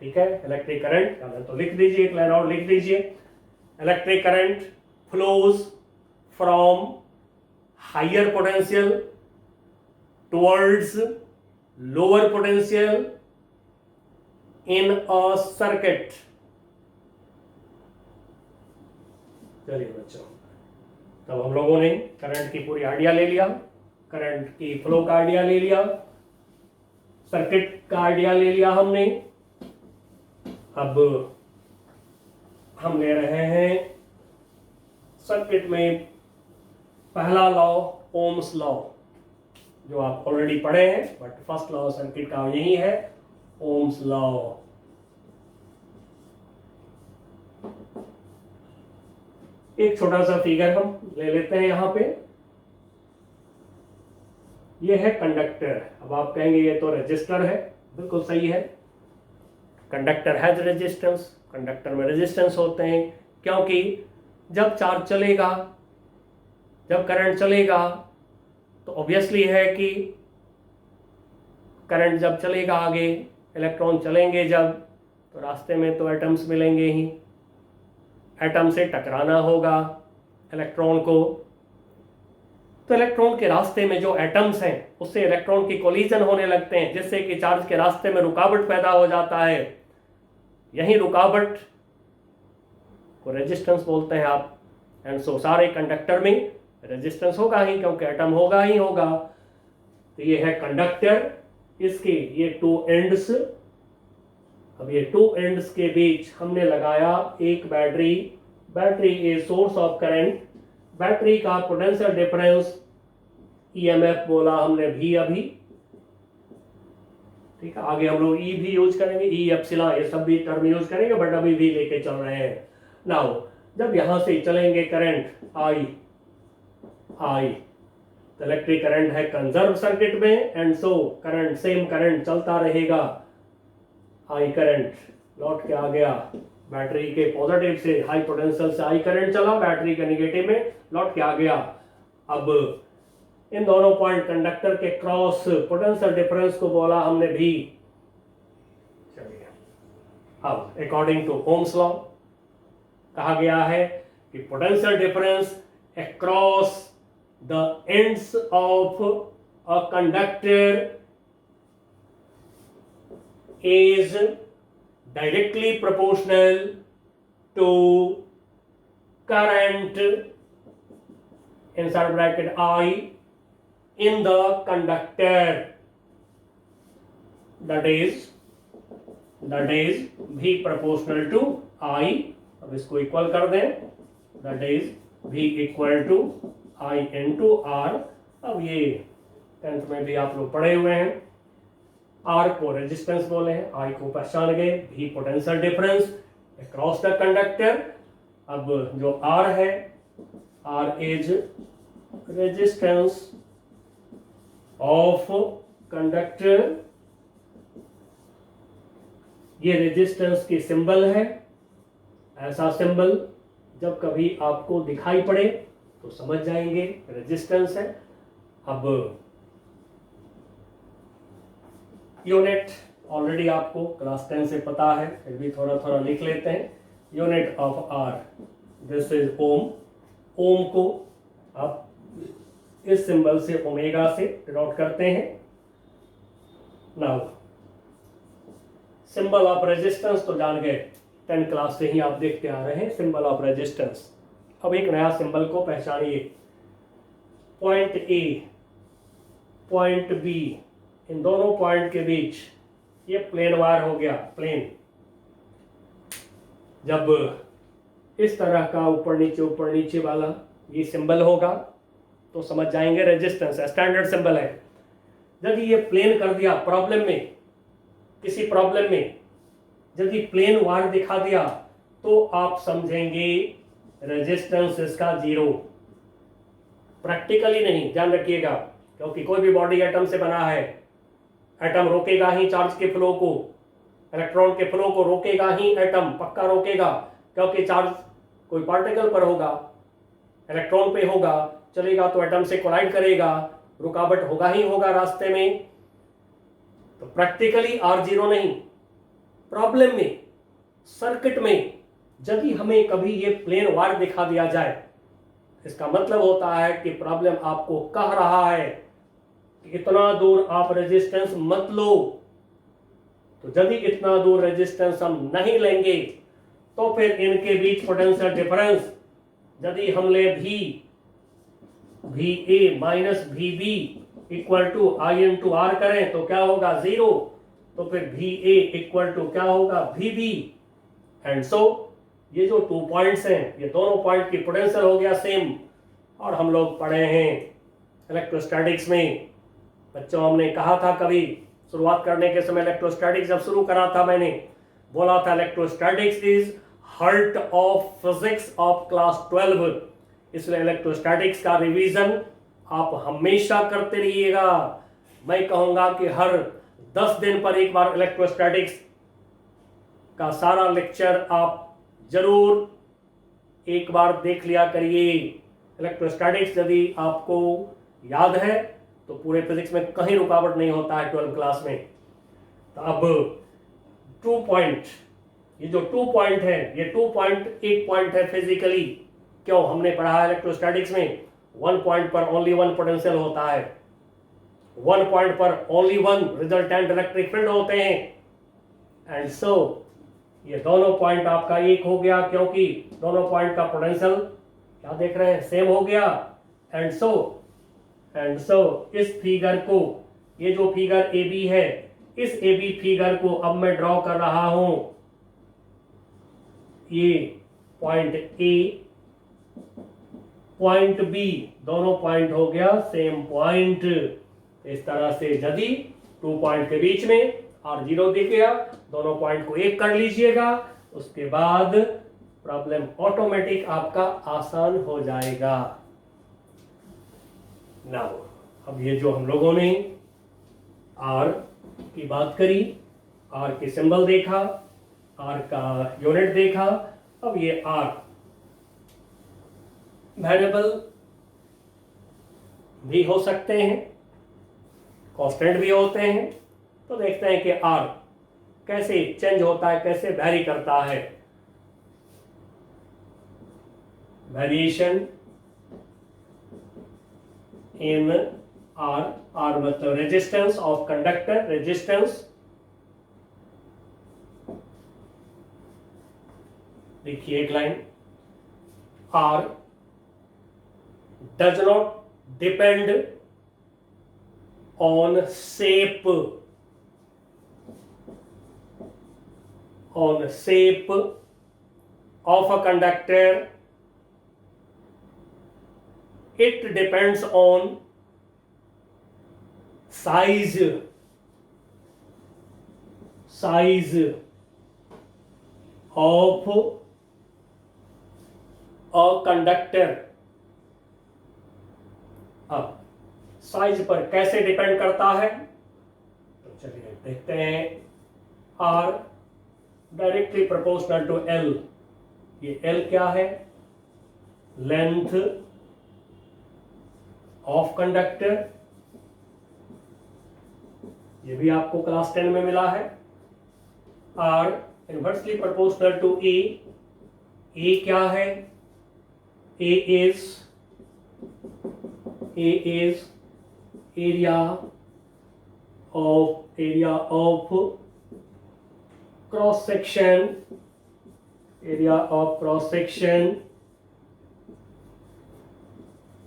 ठीक है, इलेक्ट्रिक करंट तो लिख दीजिए, एक लाइन और लिख दीजिए, electric current flows from higher potential towards lower potential in a circuit. चलिए बच्चों, तब हम लोगों ने करंट की पूरी आइडिया ले लिया, करंट की फ्लो का आइडिया ले लिया, सर्किट का आइडिया ले लिया हमने। अब हम ले रहे हैं सर्किट में पहला लॉ, ओम्स लॉ, जो आप ऑलरेडी पढ़े हैं, बट फर्स्ट लॉ सर्किट का यही है, ओम्स लॉ। एक छोटा सा फिगर हम ले लेते हैं यहां पे। ये है कंडक्टर। अब आप कहेंगे ये तो रेजिस्टर है, बिल्कुल सही है। कंडक्टर हैज रेजिस्टेंस, कंडक्टर में रेजिस्टेंस होते हैं, क्योंकि जब चार्ज चलेगा, जब करंट चलेगा, तो ऑब्वियसली है कि करंट जब चलेगा आगे, इलेक्ट्रॉन चलेंगे जब, तो रास्ते में तो एटम्स मिलेंगे ही, एटम से टकराना होगा इलेक्ट्रॉन को। तो इलेक्ट्रॉन के रास्ते में जो एटम्स हैं उससे इलेक्ट्रॉन की कोलिजन होने लगते हैं, जिससे कि चार्ज के रास्ते में रुकावट पैदा हो जाता है। यही रुकावट को रेजिस्टेंस बोलते हैं आप। एंड सो सारे कंडक्टर में रेजिस्टेंस होगा ही, क्योंकि एटम होगा ही होगा। तो ये है कंडक्टर, इसके ये टू एंड्स। अब ये टू एंड्स के बीच हमने लगाया एक battery. Battery is source of current. Battery का पोटेंशियल डिफरेंस ईएमएफ बोला हमने भी अभी, ठीक है। आगे हम लोग ई भी यूज करेंगे, ई एप्सिलॉन, ये सब भी टर्म यूज करेंगे, बट अभी भी लेके चल रहे हैं। नाउ जब यहां से चलेंगे करंट आई, तो इलेक्ट्रिक करंट है कंजर्व सर्किट में, and so current, same current चलता रहेगा। आई करंट लौट के आ गया बैटरी के पॉजिटिव से, हाई पोटेंशियल से आई करंट चला, बैटरी के नेगेटिव में लौट के आ गया। अब इन दोनों पॉइंट कंडक्टर के क्रॉस पोटेंशियल डिफरेंस को बोला हमने भी। चलिए, अब अकॉर्डिंग टू ओम्स लॉ कहा गया है कि potential difference across the ends of a conductor is directly proportional to current inside bracket I in the conductor, that is V proportional to I। अब इसको इक्वल कर दें, that is V equal to I into R। अब ये 10th में भी आप लोग पढ़े हुए हैं। R को रेजिस्टेंस बोले हैं, I को पहचान गए, V potential difference across the conductor. अब जो R है, R is resistance of conductor. ये रेजिस्टेंस की सिंबल है। ऐसा सिंबल जब कभी आपको दिखाई पड़े तो समझ जाएंगे रेजिस्टेंस है। अब यूनिट ऑलरेडी आपको क्लास 10 से पता है, फिर भी थोड़ा थोड़ा लिख लेते हैं। Unit of R, this is ohm. Ohm को आप इस सिंबल से, ओमेगा से डिनोट करते हैं। नाउ सिंबल ऑफ रेजिस्टेंस तो जान गए, 10 क्लास से ही आप देखते आ रहे हैं सिंबल ऑफ रेजिस्टेंस। अब एक नया सिंबल को पहचानिए। पॉइंट ए, पॉइंट बी, इन दोनों पॉइंट के बीच ये प्लेन वायर हो गया, प्लेन। जब इस तरह का ऊपर नीचे वाला ये सिंबल होगा तो समझ जाएंगे रेजिस्टेंस है, स्टैंडर्ड सिंबल है। यदि ये प्लेन कर दिया प्रॉब्लम में, किसी प्रॉब्लम में यदि प्लेन वायर दिखा दिया तो आप समझेंगे रेजिस्टेंस इसका 0। प्रैक्टिकली नहीं, ध्यान रखिएगा, क्योंकि कोई भी बॉडी एटम से बना है। एटम रोकेगा ही चार्ज के फ्लो को, इलेक्ट्रॉन के फ्लो को रोकेगा ही एटम, पक्का रोकेगा, क्योंकि चार्ज कोई पार्टिकल पर होगा, इलेक्ट्रॉन पे होगा, चलेगा तो एटम से कोलाइड करेगा, रुकावट होगा ही होगा रास्ते में। तो प्रैक्टिकली R0 नहीं। प्रॉब्लम में, सर्किट में यदि हमें कभी ये प्लेन वायर दिखा दिया जाए, इसका मतलब होता है कि प्रॉब्लम आपको कह रहा है कि इतना दूर आप रेजिस्टेंस मत लो, तो यदि इतना दूर रेजिस्टेंस हम नहीं लेंगे तो फिर इनके बीच पोटेंशियल डिफरेंस यदि हम ले V A minus V B equal to I into R करें तो क्या होगा 0, तो फिर वी ए इक्वल टू क्या होगा वी बी। एंड सो ये जो 2 पॉइंट्स हैं ये दोनों पॉइंट की पोटेंशियल हो गया सेम। और हम लोग पढ़े हैं इलेक्ट्रोस्टैटिक्स में, बच्चों हमने कहा था कभी शुरुआत करने के समय इलेक्ट्रोस्टैटिक्स जब शुरू करा था मैंने बोला था electrostatics is heart of physics of class 12। इसलिए इलेक्ट्रोस्टैटिक्स का रिवीजन आप हमेशा करते रहिएगा। मैं कहूंगा कि हर 10 दिन पर एक बार इलेक्ट्रोस्टैटिक्स का सारा लेक्चर आप जरूर एक बार देख लिया करिए। इलेक्ट्रोस्टैटिक्स यदि आपको याद है तो पूरे फिजिक्स में कहीं रुकावट नहीं होता है 12 क्लास में। तो अब 2 पॉइंट, ये जो 2 पॉइंट है ये 2 पॉइंट एक पॉइंट है फिजिकली। क्यों? हमने पढ़ा है इलेक्ट्रोस्टैटिक्स में 1 पॉइंट पर ओनली 1 पोटेंशियल होता है, 1 पॉइंट पर ओनली 1 रिजल्टेंट इलेक्ट्रिक फील्ड होते हैं। एंड सो ये दोनों पॉइंट आपका एक हो गया क्योंकि दोनों पॉइंट का पोटेंशियल क्या देख रहे हैं सेम हो गया। एंड सो इस फिगर को, ये जो फिगर ए बी है, इस ए बी फिगर को अब मैं ड्रॉ कर रहा हूं। ये पॉइंट ए पॉइंट बी दोनों पॉइंट हो गया सेम पॉइंट। इस तरह से यदि 2 पॉइंट के बीच में और 0 दिख गया, दोनों पॉइंट को एक कर लीजिएगा, उसके बाद प्रॉब्लम ऑटोमेटिक आपका आसान हो जाएगा। नाउ अब ये जो हम लोगों ने आर की बात करी, आर की सिंबल देखा, आर का यूनिट देखा, अब ये आर वेरिएबल भी हो सकते हैं, कांस्टेंट भी होते हैं। तो देखते हैं कि आर कैसे चेंज होता है, कैसे वैरी करता है। वेरिएशन इन आर, आर मतलब रेजिस्टेंस ऑफ कंडक्टर, रेजिस्टेंस। देखिए एक line, R does not depend on shape of a conductor. It depends on size of a conductor। अब साइज पर कैसे डिपेंड करता है तो चलिए देखते हैं। R directly proportional to L. ये एल क्या है? Length of conductor. ये भी आपको क्लास 10 में मिला है। R inversely proportional to A. A क्या है? A is area of cross section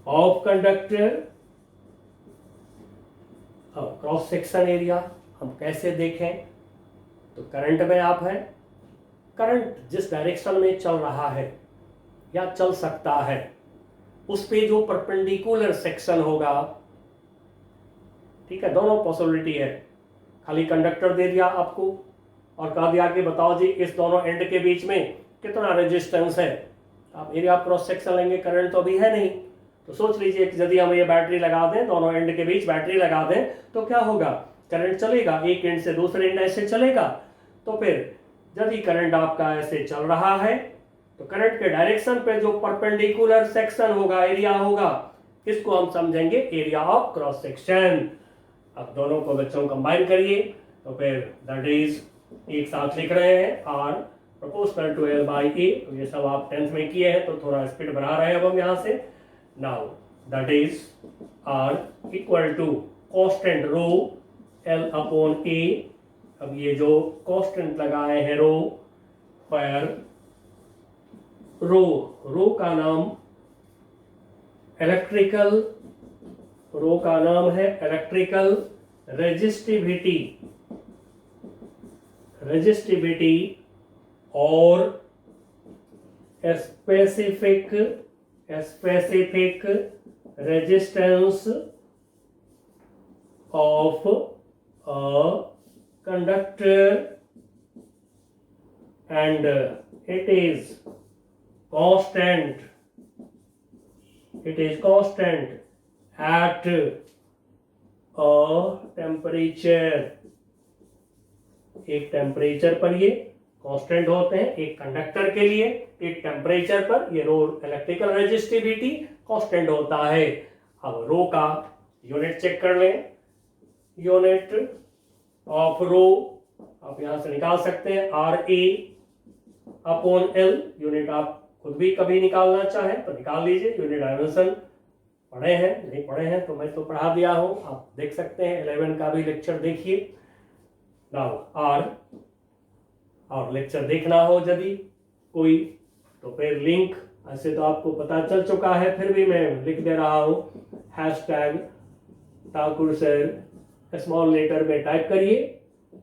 of conductor। अब क्रॉस सेक्शन एरिया हम कैसे देखें तो करंट में आप है, करंट जिस डायरेक्शन में चल रहा है या चल सकता है उस पे जो परपेंडिकुलर सेक्शन होगा, ठीक है, दोनों पॉसिबिलिटी है। खाली कंडक्टर दे दिया आपको और कहा दिया कि बताओ जी इस दोनों एंड के बीच में कितना रेजिस्टेंस है। आप एरिया क्रॉस सेक्शन लेंगे, करंट तो अभी है नहीं। तो सोच लीजिए कि यदि हम ये बैटरी लगा दें, दोनों एंड के बीच बैटरी लगा दें तो क्या होगा? करंट चलेगा, एक एंड से दूसरे एंड ऐसे चलेगा। तो फिर यदि करंट आपका ऐसे चल रहा है तो करंट के डायरेक्शन पे जो परपेंडिकुलर सेक्शन होगा, एरिया होगा, इसको हम समझेंगे एरिया ऑफ क्रॉस सेक्शन। अब दोनों को बच्चों कंबाइन करिए तो फिर दैट इज एक साथ लिख रहे हैं R proportional to L by A. तो ये सब आप 10th में किए हैं तो थोड़ा स्पीड बढ़ा रहे हैं अब हम यहाँ से। Now that is R equal to constant rho L upon A। अब ये जो कांस्टेंट लगाए हैं रो पर रो का नाम इलेक्ट्रिकल, रो का नाम है इलेक्ट्रिकल रेजिस्टिविटी और specific resistance of a conductor and it is constant at a temperature। एक टेम्परेचर पर ये कांस्टेंट होते हैं, एक कंडक्टर के लिए एक टेम्परेचर पर ये रो इलेक्ट्रिकल रेजिस्टिविटी कांस्टेंट होता है। अब रो का यूनिट चेक कर लें। यूनिट ऑफ रो आप यहां से निकाल सकते हैं RA अपॉन L। यूनिट आप खुद भी कभी निकालना चाहें तो निकाल लीजिए। यूनिट डायमेंशन पढ़े हैं, नहीं पढ़े हैं तो मैं तो पढ़ा दिया हूं, आप देख सकते हैं। 11 का भी लेक्चर देखिए। नाउ और लेक्चर देखना हो यदि कोई तो फिर लिंक, ऐसे तो आपको पता चल चुका है, फिर भी मैं लिख दे रहा हूं। Hashtag Thakur sir small letter में टाइप करिए,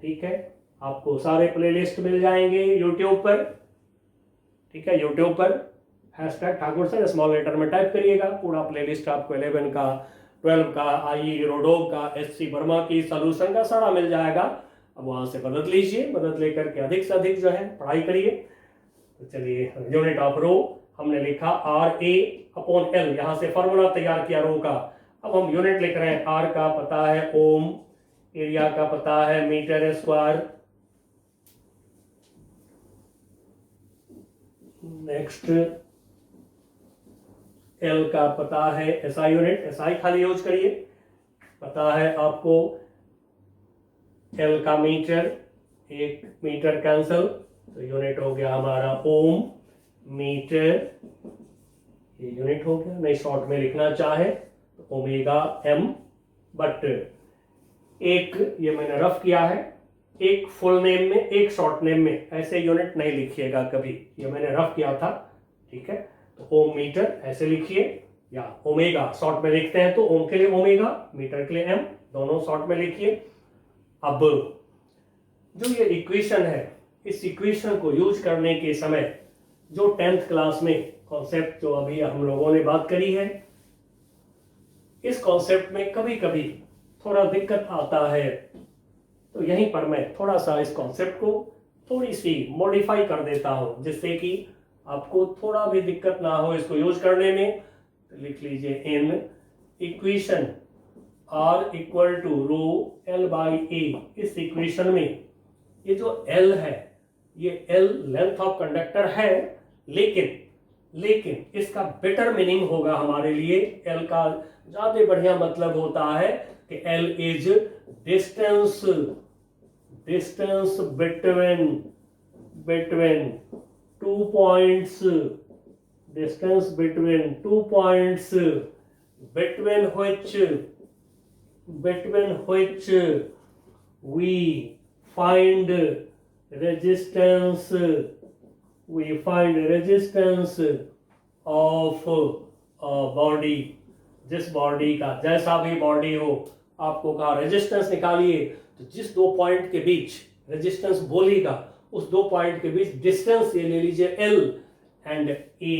ठीक है। आपको सारे प्लेलिस्ट मिल जाएंगे यूट्यूब पर, ठीक है। यूट्यूब पर hashtag Thakur sir small letter में टाइप करिएगा, पूरा प्लेलिस्ट आपको 11 का, 12 का, आई रोडोग का, SC वर्मा की सॉल्यूशन का सारा मिल जाएगा। अब वहां से मदद लीजिए, मदद लेकर के अधिक से अधिक जो है पढ़ाई करिए। तो चलिए, यूनिट ऑफ रो हमने लिखा RA अपॉन L, यहां से फॉर्मूला तैयार किया रो का। अब हम यूनिट लिख रहे हैं। R का पता है ओम, एरिया का पता है मीटर स्क्वायर। नेक्स्ट L का पता है SI यूनिट, SI खाली यूज करिए। पता है आपको L का मीटर, एक मीटर कैंसल, तो यूनिट हो गया हमारा ओम मीटर, ये यूनिट हो गया। नहीं शॉर्ट में लिखना चाहे तो ओमेगा M। बट एक ये मैंने रफ किया है, एक फुल नेम में एक शॉर्ट नेम में ऐसे यूनिट नहीं लिखिएगा कभी, ये मैंने रफ किया था, ठीक है। तो ओम मीटर ऐसे लिखिए, या ओमेगा शॉर्ट में लिखते हैं तो ओम के लिए ओमेगा, मीटर के लिए M, दोनों शॉर्ट में लिखिए। अब जो ये इक्वेशन है, इस इक्वेशन को यूज करने के समय जो 10th क्लास में कॉन्सेप्ट जो अभी हम लोगों ने बात करी है, इस कॉन्सेप्ट में कभी कभी थोड़ा दिक्कत आता है, तो यहीं पर मैं थोड़ा सा इस कॉन्सेप्ट को थोड़ी सी मॉडिफाई कर देता हूं, जिससे कि आपको थोड़ा भी दिक्कत ना हो इसको यूज करने में। तो लिख लीजिए in equation R equal to rho L by A। इस इक्वेशन में ये जो L है, ये L लेंथ ऑफ कंडक्टर है, लेकिन इसका बेटर मीनिंग होगा हमारे लिए। L का ज्यादा बढ़िया मतलब होता है कि L is distance between 2 points, distance between 2 points between which we find resistance of a body। जिस बॉडी का जैसा भी बॉडी हो, आपको कहा रेजिस्टेंस निकालिए, तो जिस दो पॉइंट के बीच रेजिस्टेंस बोलेगा, उस दो पॉइंट के बीच डिस्टेंस ये ले लीजिए L एंड A।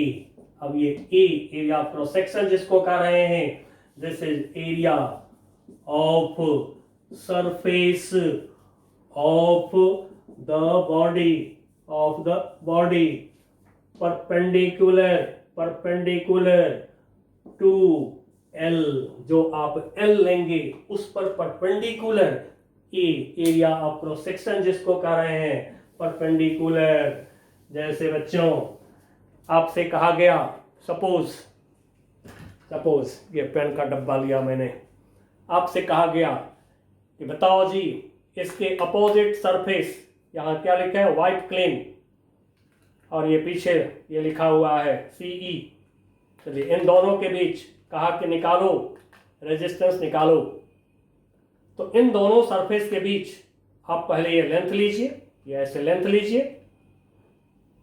अब ये A area of cross section जिसको कह रहे हैं, this is area of surface of the body perpendicular to L। जो आप L लेंगे उस पर perpendicular A area of cross section जिसको कह रहे हैं परपेंडिकुलर। जैसे बच्चों आपसे कहा गया, सपोज ये पेन का डब्बा लिया मैंने, आपसे कहा गया कि बताओ जी इसके अपोजिट सरफेस, यहां क्या लिखा है व्हाइट प्लेन, और ये पीछे ये लिखा हुआ है CE। चलिए इन दोनों के बीच कहा कि निकालो रेजिस्टेंस निकालो। तो इन दोनों सरफेस के बीच आप पहले ये लेंथ लीजिए, ये ऐसे लेंथ लीजिए,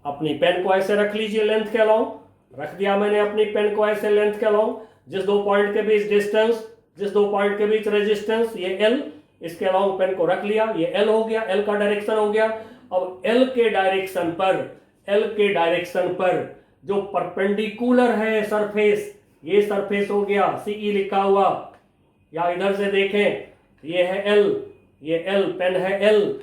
अपनी पेन को ऐसे रख लीजिए लेंथ के अलाउंग। रख दिया मैंने अपनी पेन को ऐसे लेंथ के अलाउंग। जिस दो पॉइंट के बीच डिस्टेंस, जिस दो पॉइंट के बीच रेजिस्टेंस, ये एल, इसके अलाउंग पेन को रख लिया, ये एल हो गया, एल का डायरेक्शन हो गया। अब एल के डायरेक्शन पर, एल के डायरेक्शन पर जो परपेंडिकुलर है सरफेस, ये सरफेस हो गया, सीई लिखा हुआ, या इधर से देखें ये है एल, ये एल, पेन है एल।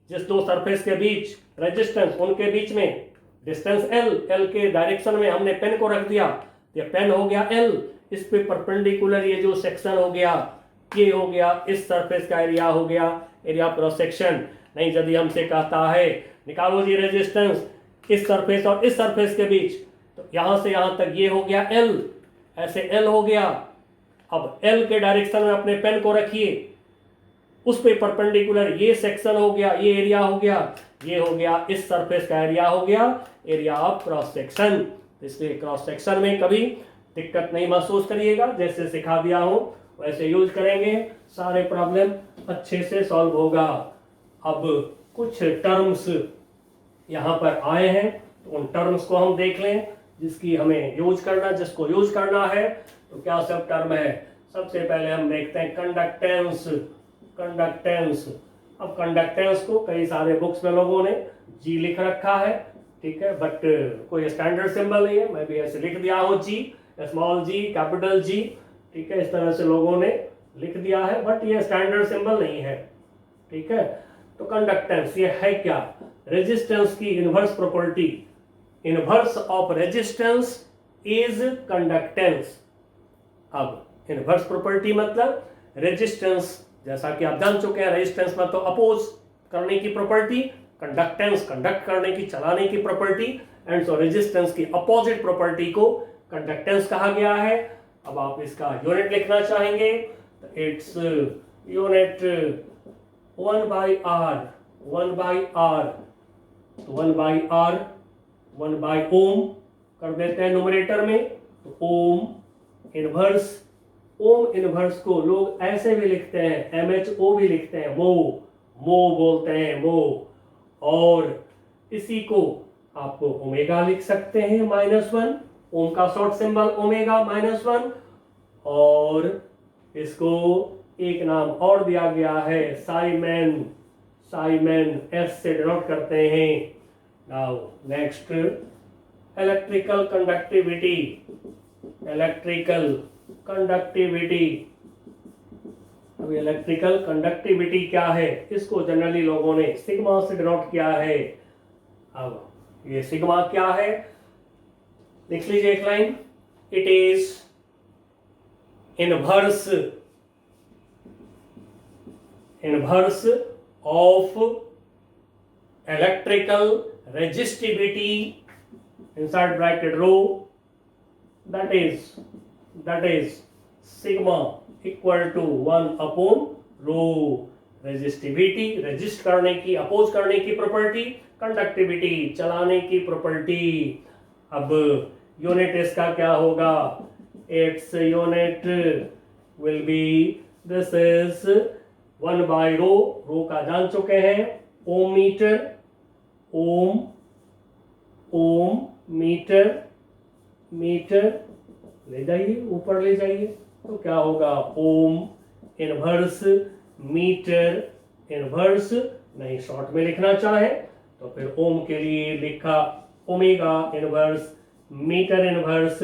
जिस दो सरफेस के बीच रेजिस्टेंस, उनके बीच में डिस्टेंस एल, एल के डायरेक्शन में हमने पेन को रख दिया, ये पेन हो गया एल। इस पे परपेंडिकुलर ये जो सेक्शन हो गया, ये हो गया इस सरफेस का एरिया, हो गया एरिया क्रॉस सेक्शन। नहीं, यदि हमसे कहता है निकालो जी रेजिस्टेंस इस सरफेस और इस सरफेस के बीच, तो यहां से यहां तक ये हो गया एल, ऐसे एल हो गया। अब एल के डायरेक्शन में अपने पेन को रखिए, उस पे परपेंडिकुलर ये सेक्शन हो गया, ये एरिया हो गया, ये हो गया इस सरफेस का एरिया, हो गया एरिया ऑफ क्रॉस सेक्शन। इसलिए क्रॉस सेक्शन में कभी दिक्कत नहीं महसूस करिएगा, जैसे सिखा दिया हूं वैसे यूज करेंगे, सारे प्रॉब्लम अच्छे से सॉल्व होगा। अब कुछ टर्म्स यहाँ पर आए हैं, तो उन टर्म्स को हम देख लें जिसकी हमें यूज करना, जिसको यूज करना है। तो क्या सब टर्म है? सबसे पहले हम देखते हैं कंडक्टेंस। कंडक्टेंस, अब कंडक्टेंस को कई सारे बुक्स में लोगों ने जी लिख रखा है, ठीक है, बट कोई स्टैंडर्ड सिंबल नहीं है, मैं भी ऐसे लिख दिया हूँ जी, स्मॉल जी, कैपिटल जी, ठीक है, इस तरह से लोगों ने लिख दिया है, बट ये स्टैंडर्ड सिंबल नहीं है, ठीक है। तो कंडक्टेंस ये है क्या? रेजिस्टेंस की inverse property, inverse of resistance is conductance. अब इनवर्स प्रॉपर्टी मतलब रेजिस्टेंस, जैसा कि आप जान चुके हैं, रेजिस्टेंस मतलब अपोज करने की प्रॉपर्टी, कंडक्टेंस कंडक्ट करने की, चलाने की प्रॉपर्टी, एंड सो रेजिस्टेंस की अपोजिट प्रॉपर्टी को कंडक्टेंस कहा गया है। अब आप इसका यूनिट लिखना चाहेंगे तो इट्स यूनिट 1/r, 1/r, तो 1/r 1 ओम कर देते हैं न्यूमरेटर में, तो ओम इनवर्स। ओम इनवर्स को लोग ऐसे भी लिखते हैं, MHO भी लिखते हैं, मो बोलते हैं, मो। और इसी को आप ओमेगा लिख सकते हैं -1, ओम का शॉर्ट सिंबल ओमेगा -1, और इसको एक नाम और दिया गया है साइमन, साइमन एस से डिनोट करते हैं। Now next, electrical conductivity, electrical conductivity. अब इलेक्ट्रिकल कंडक्टिविटी क्या है? इसको जनरली लोगों ने सिग्मा से डिनोट किया है। अब ये सिग्मा क्या है? लिख लीजिए एक line, it is inverse, inverse of electrical resistivity inside bracket rho, that is sigma equal to 1 upon rho। Resistivity, resist करने की, अपोज करने की प्रॉपर्टी, कंडक्टिविटी चलाने की प्रॉपर्टी। अब यूनिट इसका क्या होगा? Its unit will be, this is 1/रो, रो का जान चुके हैं, ohm meter, ohm, ohm meter, meter ले जाइए, ऊपर ले जाइए, तो क्या होगा? Ohm inverse meter inverse. नहीं, शॉर्ट में लिखना चाहे तो फिर ओम के लिए लिखा ओमेगा इनवर्स मीटर इनवर्स,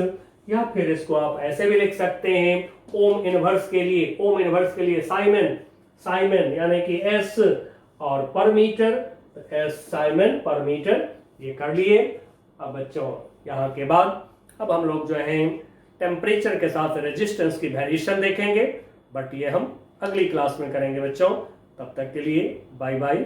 या फिर इसको आप ऐसे भी लिख सकते हैं, ओम इनवर्स के लिए, ओम इनवर्स के लिए साइमन, साइमन यानी कि एस, और पर मीटर एस साइमन पर मीटर। ये कर लिए। अब बच्चों यहाँ के बाद अब हम लोग जो है टेम्परेचर के साथ रेजिस्टेंस की वेरिएशन देखेंगे, बट ये हम अगली क्लास में करेंगे बच्चों। तब तक के लिए बाय बाय।